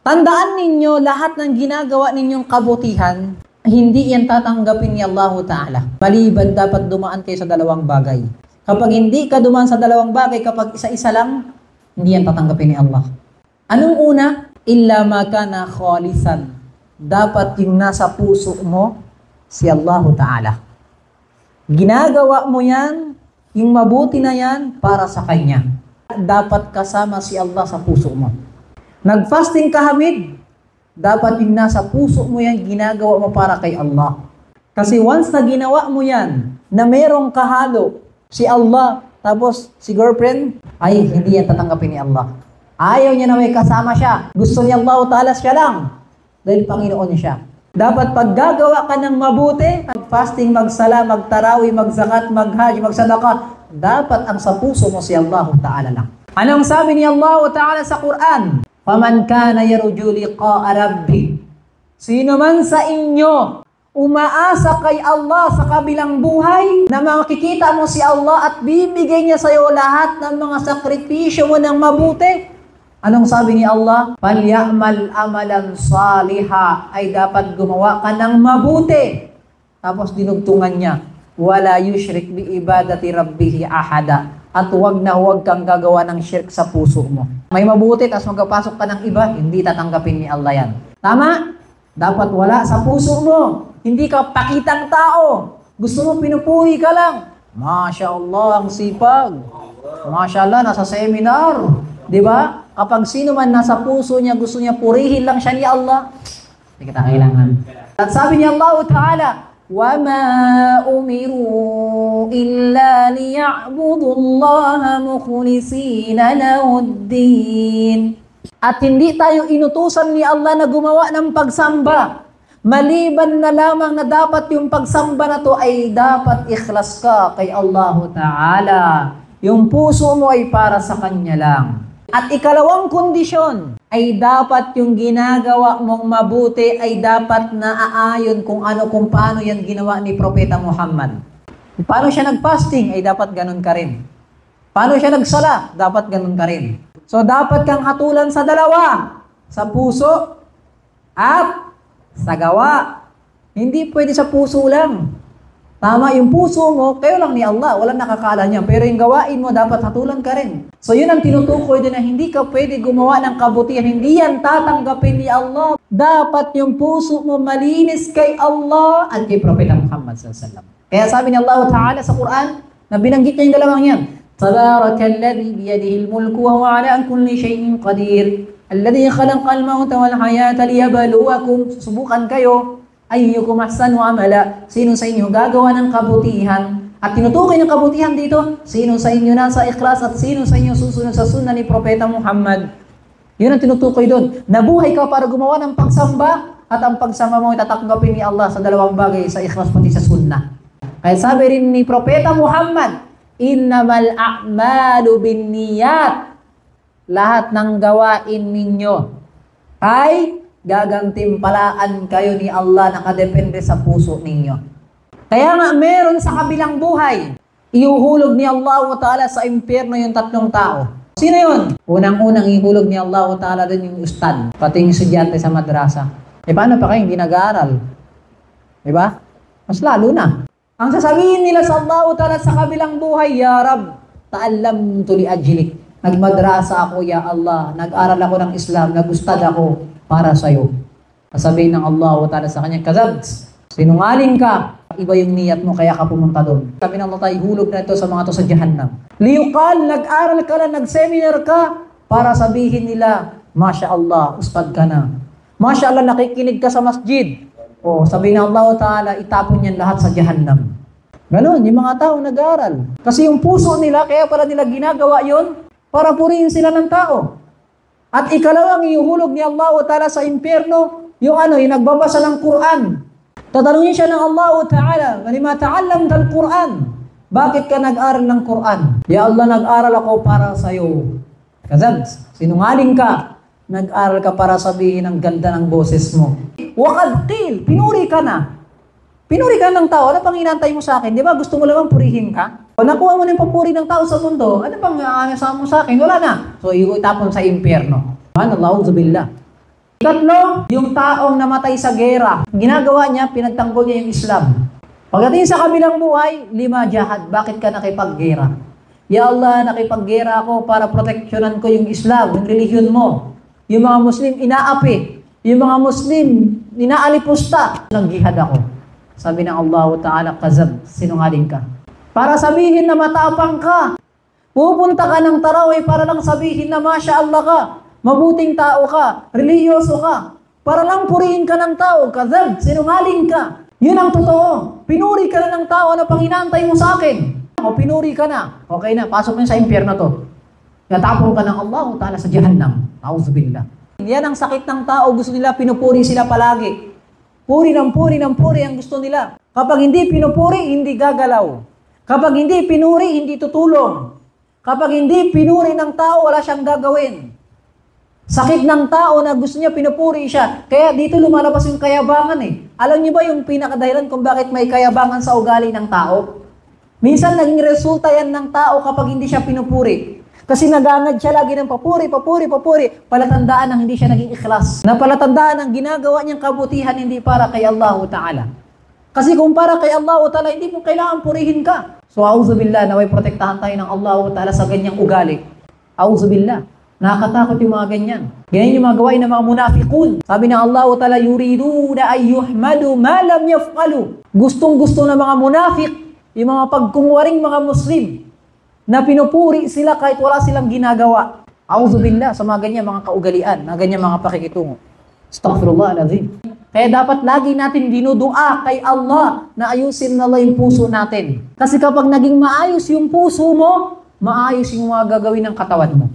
Tandaan ninyo, lahat ng ginagawa ninyong kabutihan, hindi yan tatanggapin ni Allah Ta'ala. Maliban dapat dumaan kayo sa dalawang bagay. Kapag hindi ka dumaan sa dalawang bagay, kapag isa-isa lang, hindi yan tatanggapin ni Allah. Anong una? Illa ma kana khalisan. Dapat yung nasa puso mo, si Allah Ta'ala. Ginagawa mo yan, yung mabuti na yan, para sa Kanya. Dapat kasama si Allah sa puso mo. Nag-fasting ka, Hamid, dapat yung nasa puso mo yan, ginagawa mo para kay Allah. Kasi once na ginawa mo yan, na merong kahalo, si Allah, tapos si girlfriend, ay hindi yan tatanggapin ni Allah. Ayaw niya na may kasama siya. Gusto niya Allah Ta'ala siya lang. Dahil Panginoon niya siya. Dapat pag gagawa ka ng mabuti, mag-fasting, magsala, magtarawi, magzakat, maghajj, magsadaka, dapat ang sa puso mo si Allah Ta'ala lang. Anong sabi ni Allah Ta'ala sa Quran? Faman kana yarju liqa'a rabbih. Sino man sa inyo umaasa kay Allah sa kabilang buhay na makikita mo si Allah at bibigay niya sa iyo lahat ng mga sakripisyo mo ng mabuti. Anong sabi ni Allah? Falyamal amalan saliha, ay dapat gumawa ka ng mabuti. Tapos dinugtungan niya, wala yushrik bi ibadati rabbih ahada. At huwag kang gagawa ng shirk sa puso mo. May mabuti, tapos magpapasok ka ng iba, hindi tatanggapin ni Allah yan. Tama? Dapat wala sa puso mo. Hindi ka pakitang tao. Gusto mo pinupuri ka lang. Masya Allah, ang sipag. Masya Allah, nasa seminar. Di ba? Kapag sino man nasa puso niya, gusto niya purihin lang siya ni Allah, hindi kita kailangan. At sabi ni Allah Ta'ala, وَمَا أُمِرُوا إِلَّا لِيَعْبُدُوا اللَّهَ مُخْلِصِينَ لَهُ الدِّينَ. At hindi tayo inutusan ni Allah na gumawa ng pagsamba. Maliban na lamang na dapat yung pagsamba na to ay dapat ikhlas ka kay Allah Ta'ala. Yung puso mo ay para sa Kanya lang. At ikalawang kondisyon ay dapat yung ginagawa mong mabuti ay dapat naaayon kung paano yan ginawa ni Propeta Muhammad. Paano siya nag-fasting ay dapat ganun ka rin. Paano siya nagsala? Dapat ganun ka rin. So dapat kang hatulan sa dalawa, sa puso at sa gawa. Hindi pwede sa puso lang. Tama, yung puso mo, kayo lang ni Allah, walang nakakala niya. Pero yung gawain mo, dapat hatulan ka rin. So yun ang tinutukoy din na hindi ka pwede gumawa ng kabutihan. Hindi yan tatanggapin ni Allah. Dapat yung puso mo malinis kay Allah at kay Propeta Muhammad SAW. Kaya sabi ni Allah Ta'ala sa Quran, na binanggit niya yung dalawang yan. Tabarakalladhi biyadihil mulku wa huwa ala kulli shay'in qadir. Alladhi khalaqal mauta wal hayata liyabluwakum. Susubukan kayo. Ayyukum ahsanu amala, sino sa inyo gagawa ng kabutihan? At tinutukoy ng kabutihan dito, sino sa inyo nasa ikhlas at sino sa inyo susunod sa sunna ni Propeta Muhammad. Yun ang tinutukoy doon. Nabuhay ka para gumawa ng pagsamba at ang pagsamba mo itatanggapin ni Allah sa dalawang bagay, sa ikhlas pati sa sunna. Kaya sabi rin ni Propeta Muhammad, innamal a'malu binniyat. Lahat ng gawain ninyo ay gagantimpalaan kayo ni Allah, nakadepende sa puso ninyo. Kaya nga meron sa kabilang buhay, ihuhulog ni Allah Ta'ala sa impyerno yung tatlong tao. Sino yun? Unang-unang ihulog ni Allah Ta'ala din yung ustad, pati yung estudyante sa madrasa. Paano pa kayo hindi nag-aaral? Diba? Mas lalo na. Ang sasabihin nila sa Allah Ta'ala sa kabilang buhay, Ya Rab, ta'allam tuli ajlik. Nagmadrasa ako, Ya Allah. Nag-aral ako ng Islam, nag-ustad ako para sa'yo. Sasabihin ng Allah Ta'ala sa kanya, Kazabs, sinungaling ka. Iba yung niyat mo, kaya ka pumunta doon. Sabi ng Allah Ta'ala, hulog na ito sa mga to sa Jahannam. Liyukal, nag-aral ka lang, nag-seminar ka, para sabihin nila, Masya Allah, ustad ka na. Masya Allah, nakikinig ka sa masjid. O, sabihin ng Allah Ta'ala, itapon yan lahat sa Jahannam. Ganun, yung mga tao nag-aral. Kasi yung puso nila, kaya pala nila ginagawa yon para purihin sila ng tao. At ikalawang ihuhulog ni Allah Ta'ala sa impyerno, yung nagbabasa ng Quran. Tatanungin siya ng Allah Ta'ala, "Lima ta'allamta al-Quran?" Bakit ka nag-aral ng Quran? Ya Allah, nag-aral ako para sa iyo. Kazab, sinungaling ka. Nag-aral ka para sabihin ang ganda ng boses mo. Waqad qil, pinuri ka na. Pinuri ka ng tao, ano pang inantay mo sa akin? Di ba gusto mo lang purihin ka? O nakuha mo na yung papuri ng tao sa mundo, ano pang mo sa akin? Wala na. So, itapon sa impyerno. Allahu billah. Ikatlo, yung taong namatay sa gera. Ginagawa niya, pinagtanggol niya yung Islam. Pagdating sa kabilang buhay, 5 jihad. Bakit ka nakipaggera? Ya Allah, nakipaggera ako para proteksyonan ko yung Islam, yung relihiyon mo. Yung mga Muslim, inaapi. Yung mga Muslim, inaalipusta. Nag-jihad ako. Sabi ng Allah Ta'ala, kazab, sinungaling ka. Para sabihin na matapang ka. Pupunta ka ng Tarawih para lang sabihin na Masya Allah ka. Mabuting tao ka, religyoso ka, para lang purihin ka ng tao, kazab, sinungaling ka. Yun ang totoo. Pinuri ka na ng tao na panginaantay mo sa akin. O pinuri ka na, okay na, pasok na sa impyerno to. Natapong ka ng Allah Ta'ala sa Jahannam. Auzubillah. Yan ang sakit ng tao, gusto nila, pinupuri sila palagi. Puri ng puri ng puri ang gusto nila. Kapag hindi pinupuri, hindi gagalaw. Kapag hindi pinuri, hindi tutulong. Kapag hindi pinuri ng tao, wala siyang gagawin. Sakit ng tao na gusto niya pinupuri siya. Kaya dito lumalabas yung kayabangan eh. Alam niyo ba yung pinakadahilan kung bakit may kayabangan sa ugali ng tao? Minsan naging resulta yan ng tao kapag hindi siya pinupuri. Kasi nagangad siya lagi ng papuri. Palatandaan ng hindi siya naging ikhlas. Na palatandaan ng ginagawa niyang kabutihan hindi para kay Allah Ta'ala. Kasi kung para kay Allah Ta'ala, hindi mo kailangan purihin ka. So, auzubillah, naway protektahan tayo ng Allah Ta'ala sa ganyang ugali. Auzubillah. Nakakatakot yung mga ganyan. Ganyan yung mga gawain ng mga munafiqun. Sabi ng Allah Ta'ala, yuriduna ay yuhmadu ma lam yaf'alu. Gustong-gusto ng mga munafiq, yung mga pagkungwaring mga Muslim, na pinupuri sila kahit wala silang ginagawa. Auzubillah sa mga ganyan mga kaugalian, na ganyan mga pakikitungo. Astaghfirullahalazim. Kaya dapat lagi natin dinudua kay Allah na ayusin na Allah yung puso natin. Kasi kapag naging maayos yung puso mo, maayos yung mga gagawin ng katawan mo.